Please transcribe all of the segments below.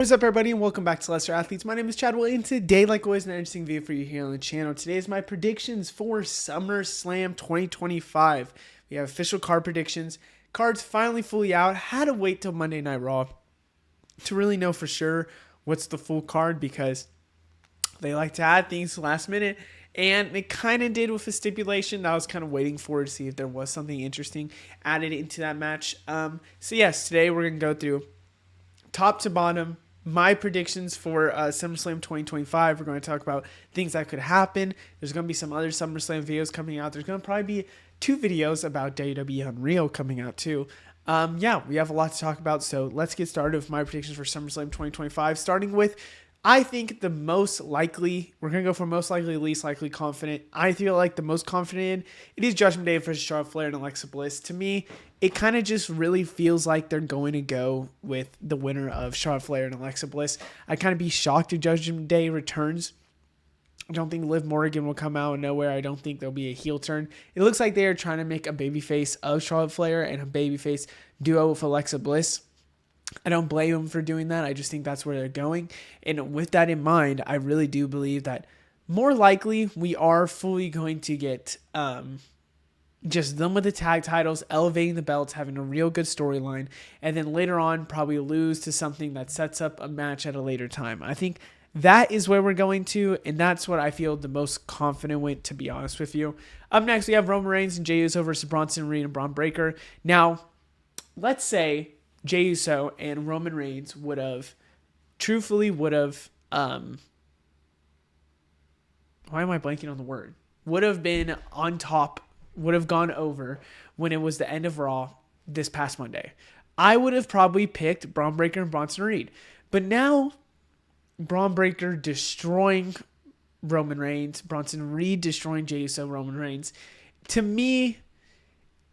What's up, everybody, and welcome back to Lesser Athletes. My name is Chadwell, and today, like always, an interesting video for you here on the channel. Today is my predictions for SummerSlam 2025. We have official card predictions. Cards finally fully out. Had to wait till Monday Night Raw to really know for sure what's the full card because they like to add things last minute, and it kind of did with a stipulation that I was kind of waiting for to see if there was something interesting added into that match. So yes, today we're going to go through top to bottom my predictions for SummerSlam 2025. We're going to talk about things that could happen. There's going to be some other SummerSlam videos coming out. There's going to probably be 2 videos about WWE Unreal coming out too. Yeah, we have a lot to talk about, so let's get started with my predictions for SummerSlam 2025, starting with, I think the most likely, we're going to go for most likely, least likely, confident. I feel like the most confident in, it is Judgment Day versus Charlotte Flair and Alexa Bliss. To me, it kind of just really feels like they're going to go with the winner of Charlotte Flair and Alexa Bliss. I'd kind of be shocked if Judgment Day returns. I don't think Liv Morgan will come out of nowhere. I don't think there'll be a heel turn. It looks like they are trying to make a babyface of Charlotte Flair and a babyface duo with Alexa Bliss. I don't blame them for doing that. I just think that's where they're going. And with that in mind, I really do believe that more likely we are fully going to get just them with the tag titles, elevating the belts, having a real good storyline, and then later on probably lose to something that sets up a match at a later time. I think that is where we're going to, and that's what I feel the most confident with, to be honest with you. Up next, we have Roman Reigns and Jey Uso versus Bronson Reed and Braun Breaker. Now, let's say Jey Uso and Roman Reigns would have, why am I blanking on the word? Would have been on top, would have gone over when it was the end of Raw this past Monday. I would have probably picked Braun Breaker and Bronson Reed. But now, Braun Breaker destroying Roman Reigns, Bronson Reed destroying Jey Uso, Roman Reigns. To me,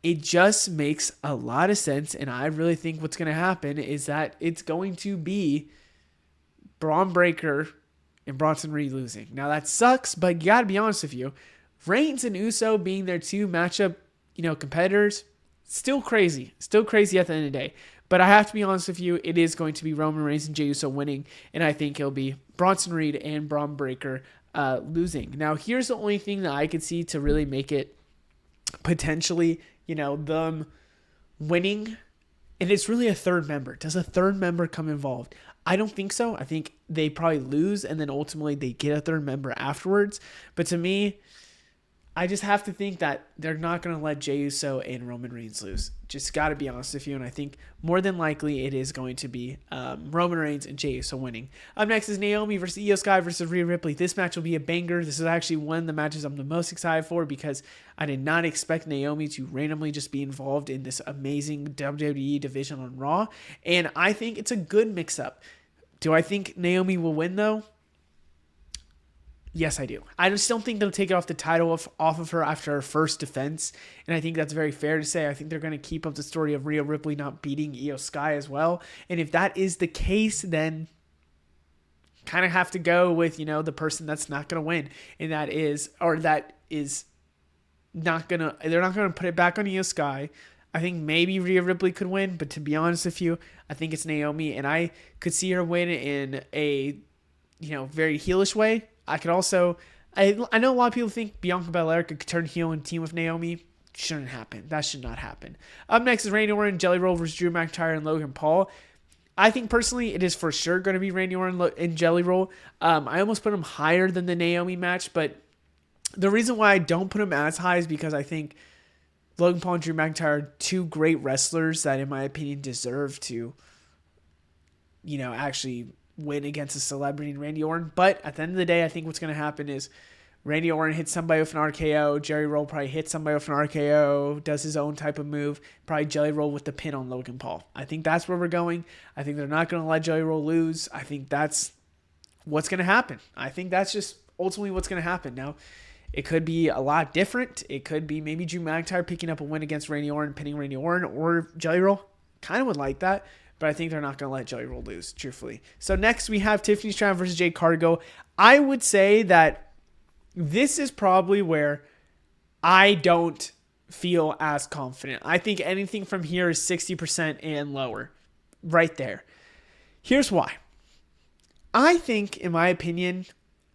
it just makes a lot of sense, and I really think what's going to happen is that it's going to be Braun Breaker and Bronson Reed losing. Now, that sucks, but you got to be honest with you. Reigns and Uso being their 2 matchup, competitors, still crazy. Still crazy at the end of the day. But I have to be honest with you, it is going to be Roman Reigns and Jey Uso winning, and I think it'll be Bronson Reed and Braun Breaker losing. Now, here's the only thing that I could see to really make it potentially them winning, and it's really a third member. Does a third member come involved? I don't think so. I think they probably lose, and then ultimately they get a third member afterwards. But to me, I just have to think that they're not going to let Jey Uso and Roman Reigns lose. Just got to be honest with you, and I think more than likely it is going to be Roman Reigns and Jey Uso winning. Up next is Naomi versus Io Sky versus Rhea Ripley. This match will be a banger. This is actually one of the matches I'm the most excited for because I did not expect Naomi to randomly just be involved in this amazing WWE division on Raw, and I think it's a good mix-up. Do I think Naomi will win, though? Yes, I do. I just don't think they'll take it off the title off of her after her first defense, and I think that's very fair to say. I think they're going to keep up the story of Rhea Ripley not beating Io Sky as well, and if that is the case, then kind of have to go with, the person that's not going to win, and they're not going to put it back on Io Sky. I think maybe Rhea Ripley could win, but to be honest with you, I think it's Naomi, and I could see her win in a, very heelish way. I could also, I know a lot of people think Bianca Belair could turn heel and team with Naomi. Shouldn't happen. That should not happen. Up next is Randy Orton, Jelly Roll versus Drew McIntyre and Logan Paul. I think personally it is for sure going to be Randy Orton and Jelly Roll. I almost put him higher than the Naomi match, but the reason why I don't put him as high is because I think Logan Paul and Drew McIntyre are 2 great wrestlers that, in my opinion, deserve to, actually win against a celebrity in Randy Orton. But at the end of the day, I think what's going to happen is Randy Orton hits somebody with an RKO. Jerry Roll probably hits somebody with an RKO, does his own type of move. Probably Jelly Roll with the pin on Logan Paul. I think that's where we're going. I think they're not going to let Jelly Roll lose. I think that's what's going to happen. I think that's just ultimately what's going to happen. Now, it could be a lot different. It could be maybe Drew McIntyre picking up a win against Randy Orton, pinning Randy Orton, or Jelly Roll. Kind of would like that. But I think they're not going to let Jelly Roll lose, truthfully. So next we have Tiffany Stratton versus Jade Cargill. I would say that this is probably where I don't feel as confident. I think anything from here is 60% and lower. Right there. Here's why. I think, in my opinion,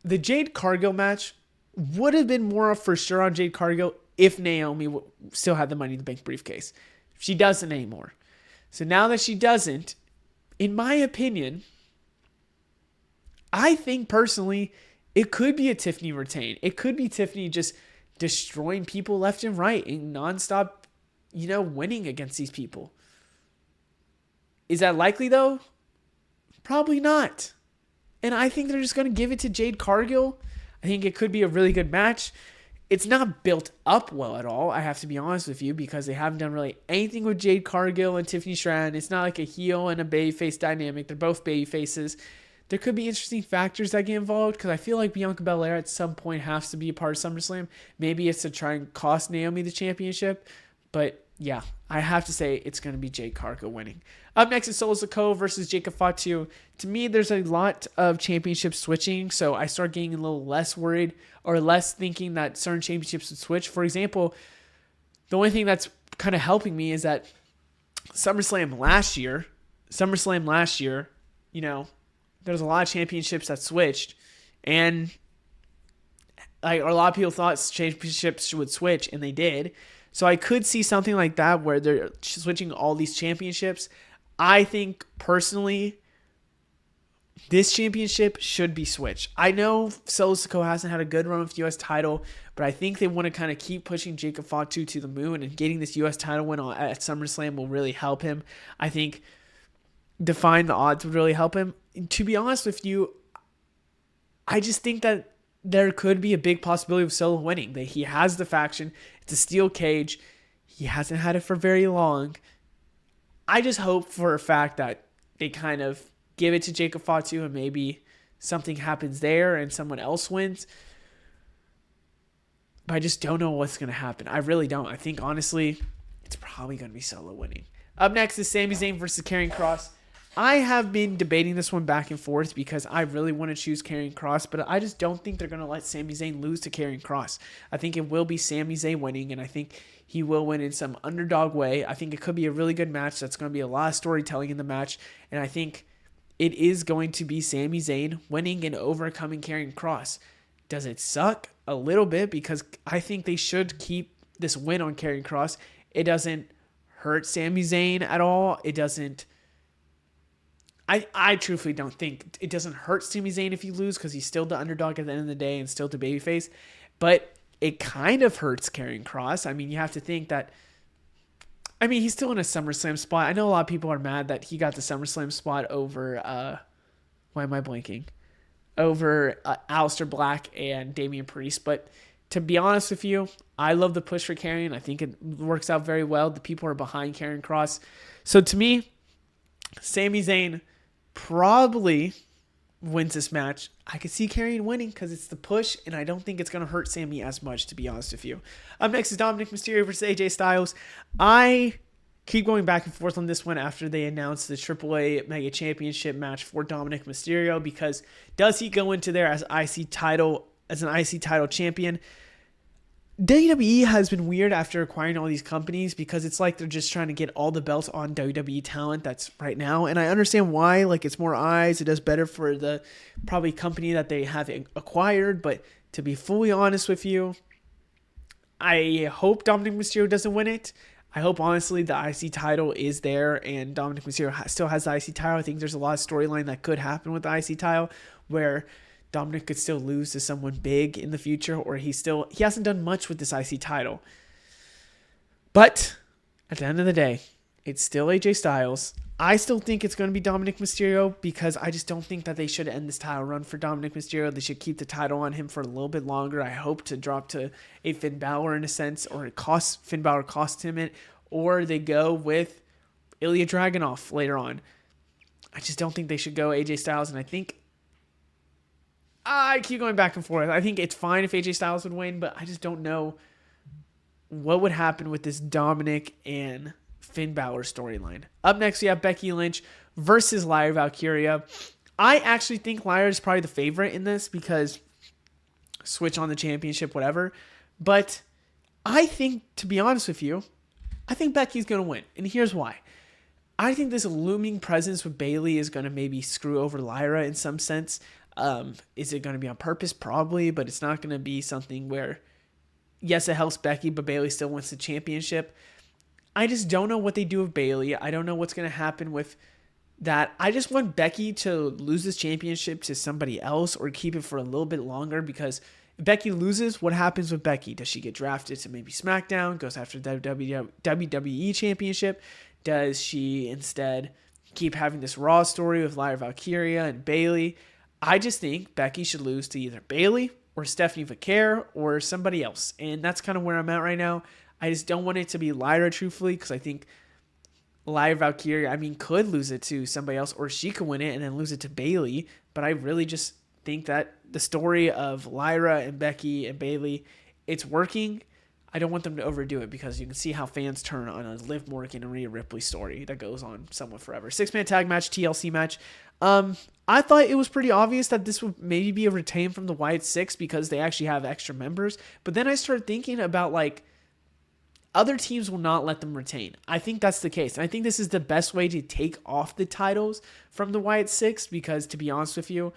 the Jade Cargill match would have been more for sure on Jade Cargill if Naomi still had the Money in the Bank briefcase. She doesn't anymore. So now that she doesn't, in my opinion, I think personally, it could be a Tiffany retain. It could be Tiffany just destroying people left and right and nonstop, winning against these people. Is that likely though? Probably not. And I think they're just going to give it to Jade Cargill. I think it could be a really good match. It's not built up well at all, I have to be honest with you, because they haven't done really anything with Jade Cargill and Tiffany Stratton. It's not like a heel and a babyface dynamic. They're both baby faces. There could be interesting factors that get involved because I feel like Bianca Belair at some point has to be a part of SummerSlam. Maybe it's to try and cost Naomi the championship. But yeah, I have to say it's going to be Jade Cargill winning. Up next is Solo Sikoa versus Jacob Fatu. To me, there's a lot of championship switching, so I start getting a little less worried or less thinking that certain championships would switch. For example, the only thing that's kind of helping me is that SummerSlam last year, there's a lot of championships that switched, and like a lot of people thought championships would switch, and they did. So I could see something like that where they're switching all these championships. I think personally, this championship should be switched. I know Solo Sikoa hasn't had a good run with the U.S. title, but I think they want to kind of keep pushing Jacob Fatu to the moon, and getting this U.S. title win at SummerSlam will really help him. I think defying the odds would really help him. And to be honest with you, I just think that there could be a big possibility of Solo winning. That he has the faction. It's a steel cage. He hasn't had it for very long. I just hope for a fact that they kind of give it to Jacob Fatu and maybe something happens there and someone else wins. But I just don't know what's going to happen. I really don't. I think, honestly, it's probably going to be Solo winning. Up next is Sami Zayn versus Karrion Kross. I have been debating this one back and forth because I really want to choose Karrion Kross, but I just don't think they're going to let Sami Zayn lose to Karrion Kross. I think it will be Sami Zayn winning, and I think he will win in some underdog way. I think it could be a really good match. That's going to be a lot of storytelling in the match, and I think it is going to be Sami Zayn winning and overcoming Karrion Kross. Does it suck? A little bit, because I think they should keep this win on Karrion Kross. It doesn't hurt Sami Zayn at all. It doesn't... I truthfully don't think it doesn't hurt Sami Zayn if you lose, because he's still the underdog at the end of the day and still the babyface. But it kind of hurts Karrion Kross. I mean, you have to think that... I mean, he's still in a SummerSlam spot. I know a lot of people are mad that he got the SummerSlam spot over... why am I blanking? Over Aleister Black and Damian Priest. But to be honest with you, I love the push for Karrion. I think it works out very well. The people are behind Karrion Kross. So to me, Sami Zayn probably wins this match. I could see Karrion winning because it's the push, and I don't think it's going to hurt Sami as much, to be honest with you. Up next is Dominic Mysterio versus AJ Styles. I keep going back and forth on this one after they announced the AAA Mega Championship match for Dominic Mysterio, because does he go into there as an IC title champion? WWE has been weird after acquiring all these companies, because it's like they're just trying to get all the belts on WWE talent that's right now. And I understand why. Like, it's more eyes. It does better for the probably company that they have acquired. But to be fully honest with you, I hope Dominic Mysterio doesn't win it. I hope, honestly, the IC title is there and Dominic Mysterio still has the IC title. I think there's a lot of storyline that could happen with the IC title where Dominic could still lose to someone big in the future, or he hasn't done much with this IC title. But at the end of the day, it's still AJ Styles. I still think it's going to be Dominic Mysterio, because I just don't think that they should end this title run for Dominic Mysterio. They should keep the title on him for a little bit longer. I hope to drop to a Finn Balor in a sense, or Finn Balor costs him it, or they go with Ilya Dragunov later on. I just don't think they should go AJ Styles, and I keep going back and forth. I think it's fine if AJ Styles would win, but I just don't know what would happen with this Dominic and Finn Balor storyline. Up next, we have Becky Lynch versus Lyra Valkyria. I actually think Lyra is probably the favorite in this, because switch on the championship, whatever. But I think, to be honest with you, I think Becky's going to win. And here's why. I think this looming presence with Bayley is going to maybe screw over Lyra in some sense. Is it going to be on purpose? Probably, but it's not going to be something where, yes, it helps Becky, but Bayley still wins the championship. I just don't know what they do with Bayley. I don't know what's going to happen with that. I just want Becky to lose this championship to somebody else or keep it for a little bit longer, because if Becky loses, what happens with Becky? Does she get drafted to maybe SmackDown, goes after the WWE championship? Does she instead keep having this Raw story with Lyra Valkyria and Bayley? I just think Becky should lose to either Bayley or Stephanie Vaquer or somebody else. And that's kind of where I'm at right now. I just don't want it to be Lyra, truthfully, because I think Lyra Valkyria, could lose it to somebody else, or she could win it and then lose it to Bayley. But I really just think that the story of Lyra and Becky and Bayley, it's working. I don't want them to overdo it, because you can see how fans turn on a Liv Morgan and Rhea Ripley story that goes on somewhat forever. 6-man tag match, TLC match. I thought it was pretty obvious that this would maybe be a retain from the Wyatt Six, because they actually have extra members. But then I started thinking about, like, other teams will not let them retain. I think that's the case. And I think this is the best way to take off the titles from the Wyatt Six, because, to be honest with you,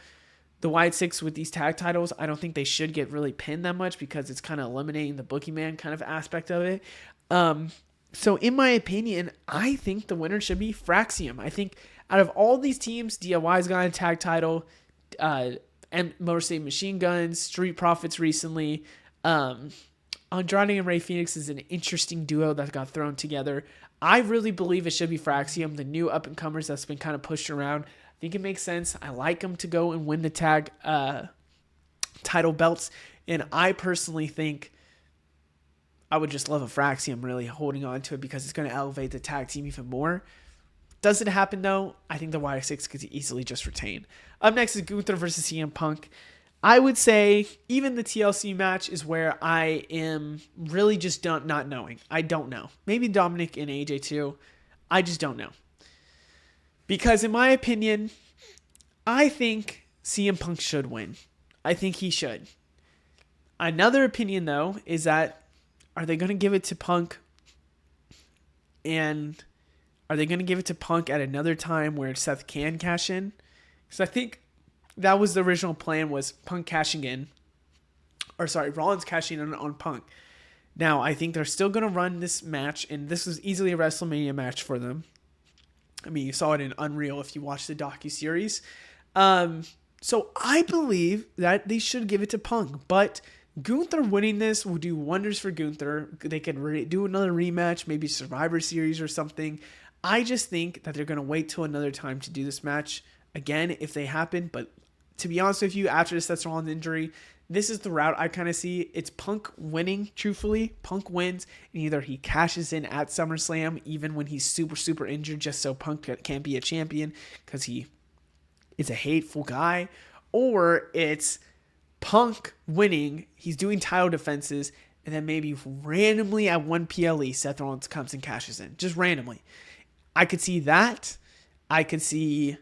the Wyatt Six with these tag titles, I don't think they should get really pinned that much, because it's kind of eliminating the boogeyman kind of aspect of it. So in my opinion, I think the winner should be Fraxium. I think out of all these teams, DIY's got a tag title, and Motor City Machine Guns, Street Profits recently. Andrade and Rey Fenix is an interesting duo that got thrown together. I really believe it should be Fraxium, the new up-and-comers that's been kind of pushed around. I think it makes sense. I like them to go and win the tag title belts. And I personally think I would just love a Fraxium really holding on to it, because it's going to elevate the tag team even more. Does it happen, though? I think the Wyatt Six could easily just retain. Up next is Gunther versus CM Punk. I would say even the TLC match is where I am really just not knowing. I don't know. Maybe Dominic and AJ too. I just don't know. Because in my opinion, I think CM Punk should win. I think he should. Another opinion, though, is that are they going to give it to Punk? And are they going to give it to Punk at another time where Seth can cash in? Because I think that was the original plan, was Punk cashing in. Or sorry, Rollins cashing in on Punk. Now, I think they're still going to run this match, and this was easily a WrestleMania match for them. You saw it in Unreal if you watched the docuseries. So I believe that they should give it to Punk. But Gunther winning this will do wonders for Gunther. They could do another rematch, maybe Survivor Series or something. I just think that they're going to wait till another time to do this match again if they happen. But to be honest with you, after the Seth Rollins injury, this is the route I kind of see. It's Punk winning, truthfully. Punk wins, and either he cashes in at SummerSlam, even when he's super, super injured, just so Punk can't be a champion because he is a hateful guy, or it's Punk winning, he's doing title defenses, and then maybe randomly at one PLE, Seth Rollins comes and cashes in. Just randomly. I could see that. I could see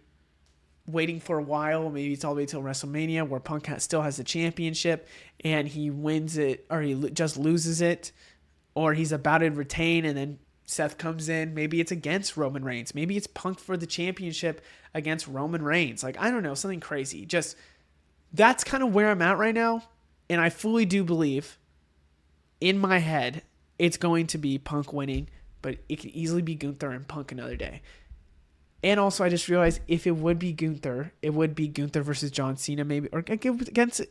waiting for a while, maybe it's all the way till WrestleMania, where Punk still has the championship and he wins it, or he just loses it, or he's about to retain and then Seth comes in. Maybe it's against Roman Reigns. Maybe it's Punk for the championship against Roman Reigns. Like, I don't know, something crazy. Just, that's kind of where I'm at right now, and I fully do believe in my head it's going to be Punk winning, but it could easily be Gunther and Punk another day. And also, I just realized if it would be Gunther, it would be Gunther versus John Cena, maybe, or against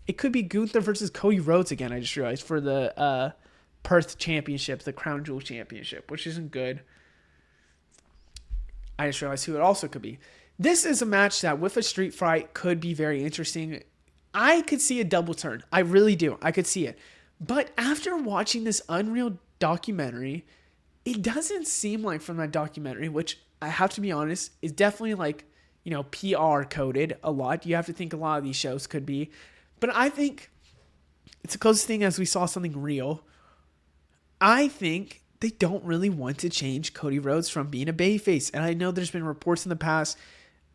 it could be Gunther versus Cody Rhodes again. I just realized for the Perth Championship, the Crown Jewel Championship, which isn't good. I just realized who it also could be. This is a match that, with a street fight, could be very interesting. I could see a double turn. I really do. I could see it. But after watching this Unreal documentary, it doesn't seem like from that documentary, which I have to be honest, is definitely like, PR coded a lot. You have to think a lot of these shows could be. But I think it's the closest thing as we saw something real. I think they don't really want to change Cody Rhodes from being a babyface. And I know there's been reports in the past.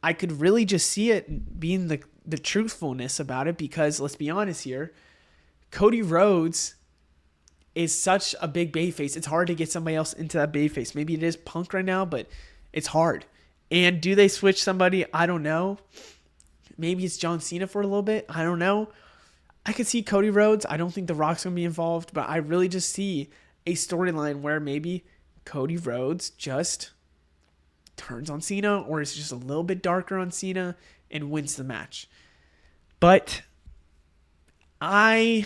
I could really just see it being the truthfulness about it, because let's be honest here, Cody Rhodes is such a big babyface. It's hard to get somebody else into that babyface. Maybe it is Punk right now, but It's hard. And do they switch somebody? I don't know. Maybe it's John Cena for a little bit. I don't know. I could see Cody Rhodes. I don't think The Rock's going to be involved, but I really just see a storyline where maybe Cody Rhodes just turns on Cena, or is just a little bit darker on Cena and wins the match. But I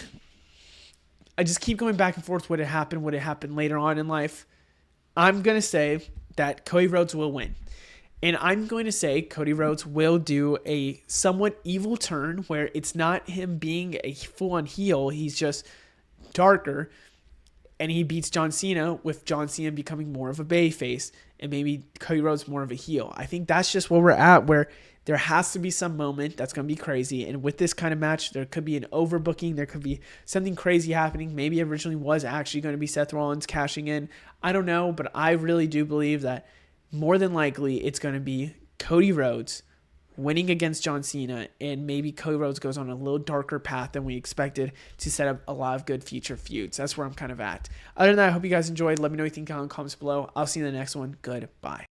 just keep going back and forth. Would it happen? Would it happen later on in life? I'm going to say that Cody Rhodes will win. And I'm going to say Cody Rhodes will do a somewhat evil turn where it's not him being a full-on heel. He's just darker. And he beats John Cena, with John Cena becoming more of a babyface and maybe Cody Rhodes more of a heel. I think that's just where we're at, where there has to be some moment that's going to be crazy. And with this kind of match, there could be an overbooking. There could be something crazy happening. Maybe originally was actually going to be Seth Rollins cashing in. I don't know, but I really do believe that more than likely it's going to be Cody Rhodes winning against John Cena, and maybe Cody Rhodes goes on a little darker path than we expected to set up a lot of good future feuds. That's where I'm kind of at. Other than that, I hope you guys enjoyed. Let me know what you think in the comments below. I'll see you in the next one. Goodbye.